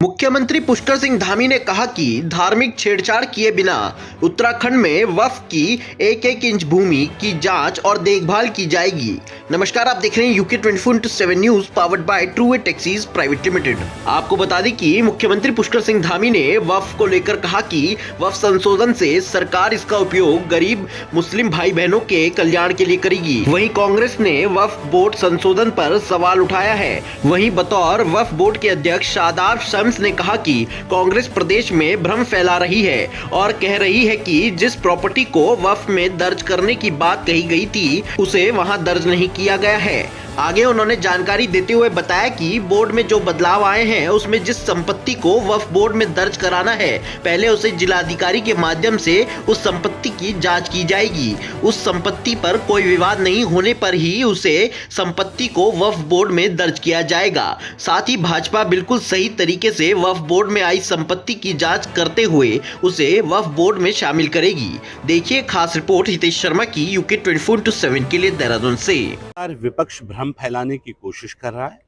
मुख्यमंत्री पुष्कर सिंह धामी ने कहा कि धार्मिक छेड़छाड़ किए बिना उत्तराखंड में वक्फ की एक एक इंच भूमि की जांच और देखभाल की जाएगी। नमस्कार, आप देख रहे हैं UK 24/7 news powered by true way taxis private limited. आपको बता दें कि मुख्यमंत्री पुष्कर सिंह धामी ने वक्फ को लेकर कहा कि वक्फ संशोधन से सरकार इसका उपयोग गरीब मुस्लिम भाई बहनों के कल्याण के लिए करेगी। वहीं कांग्रेस ने वक्फ बोर्ड संशोधन पर सवाल उठाया है। वहीं बतौर वक्फ बोर्ड के अध्यक्ष शादाब शम्स ने कहा कि कांग्रेस प्रदेश में भ्रम फैला रही है और कह रही है कि जिस प्रॉपर्टी को वक्फ में दर्ज करने की बात कही गई थी उसे वहां दर्ज नहीं किया गया है। आगे उन्होंने जानकारी देते हुए बताया कि बोर्ड में जो बदलाव आए हैं उसमें जिस संपत्ति को वक्फ बोर्ड में दर्ज कराना है पहले उसे जिलाधिकारी के माध्यम से उस संपत्ति की जांच की जाएगी। उस संपत्ति पर कोई विवाद नहीं होने पर ही उसे संपत्ति को वक्फ बोर्ड में दर्ज किया जाएगा। साथ ही भाजपा बिल्कुल सही तरीके से वक्फ बोर्ड में आई संपत्ति की जाँच करते हुए उसे वक्फ बोर्ड में शामिल करेगी। देखिए खास रिपोर्ट हितेश शर्मा की यूके 24/7 के लिए देहरादून से। विपक्ष भ्रम फैलाने की कोशिश कर रहा है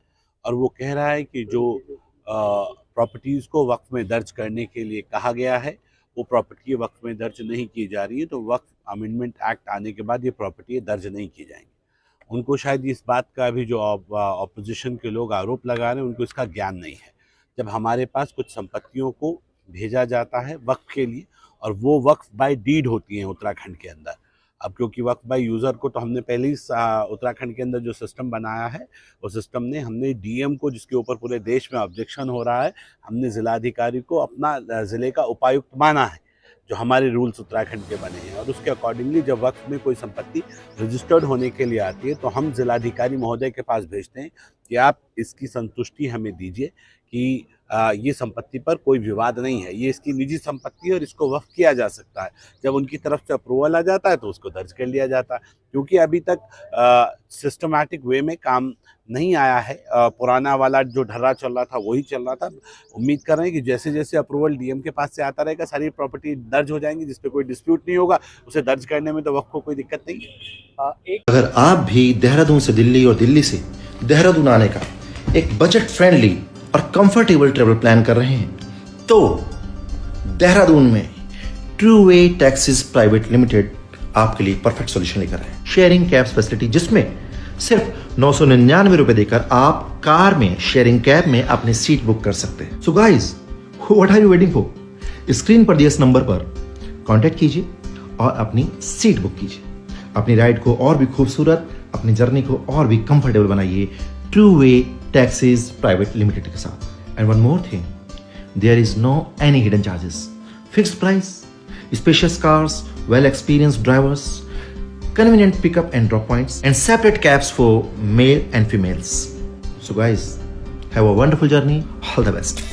और वो कह रहा है कि जो प्रॉपर्टीज को वक्फ में दर्ज करने के लिए कहा गया है वो प्रॉपर्टी वक्फ में दर्ज नहीं की जा रही है, तो वक्फ अमेंडमेंट एक्ट आने के बाद ये प्रॉपर्टी दर्ज नहीं की जाएंगी। उनको शायद इस बात का भी जो ऑपोजिशन के लोग आरोप लगा रहे हैं उनको इसका ज्ञान नहीं है। जब हमारे पास कुछ संपत्तियों को भेजा जाता है वक्फ के लिए और वो वक्फ बाय डीड होती हैं उत्तराखंड के अंदर, अब क्योंकि वक्फ बाय यूज़र को तो हमने पहले ही उत्तराखंड के अंदर जो सिस्टम बनाया है वो सिस्टम ने हमने डीएम को, जिसके ऊपर पूरे देश में ऑब्जेक्शन हो रहा है, हमने ज़िलाधिकारी को अपना ज़िले का उपायुक्त माना है, जो हमारे रूल्स उत्तराखंड के बने हैं। और उसके अकॉर्डिंगली जब वक्फ में कोई संपत्ति रजिस्टर्ड होने के लिए आती है तो हम ज़िलाधिकारी महोदय के पास भेजते हैं कि आप इसकी संतुष्टि हमें दीजिए कि ये संपत्ति पर कोई विवाद नहीं है, ये इसकी निजी संपत्ति है और इसको वक्फ किया जा सकता है। जब उनकी तरफ से अप्रूवल आ जाता है तो उसको दर्ज कर लिया जाता है। क्योंकि अभी तक सिस्टमैटिक वे में काम नहीं आया है, पुराना वाला जो ढर्रा चल रहा था वही चल रहा था। उम्मीद कर रहे हैं कि जैसे जैसे अप्रूवल डीएम के पास से आता रहेगा सारी प्रॉपर्टी दर्ज हो जाएंगी, जिस पे कोई डिस्प्यूट नहीं होगा, उसे दर्ज करने में तो वक्फ को कोई दिक्कत नहीं है। अगर आप भी देहरादून से दिल्ली और दिल्ली से देहरादून आने का एक बजट फ्रेंडली और कंफर्टेबल ट्रेवल प्लान कर रहे हैं तो देहरादून में true way taxis private limited आपके लिए परफेक्ट सॉल्यूशन लेकर आए। शेयरिंग कैब्स फैसिलिटी, जिसमें सिर्फ 999 रुपए देकर आप कार में शेयरिंग कैब में अपनी सीट बुक कर सकते हैं। So guys, what are you waiting for? Screen पर दिए इस नंबर पर कांटेक्ट कीजिए और अपनी सीट बुक कीजिए। अपनी राइड को और भी खूबसूरत, अपनी जर्नी को और भी कंफर्टेबल बनाइए true way taxis private limited के साथ। And one more thing, there is no any hidden charges, fixed price, spacious cars, well experienced drivers, convenient pickup and drop points, and separate cabs for male and females. So guys, have a wonderful journey. All the best.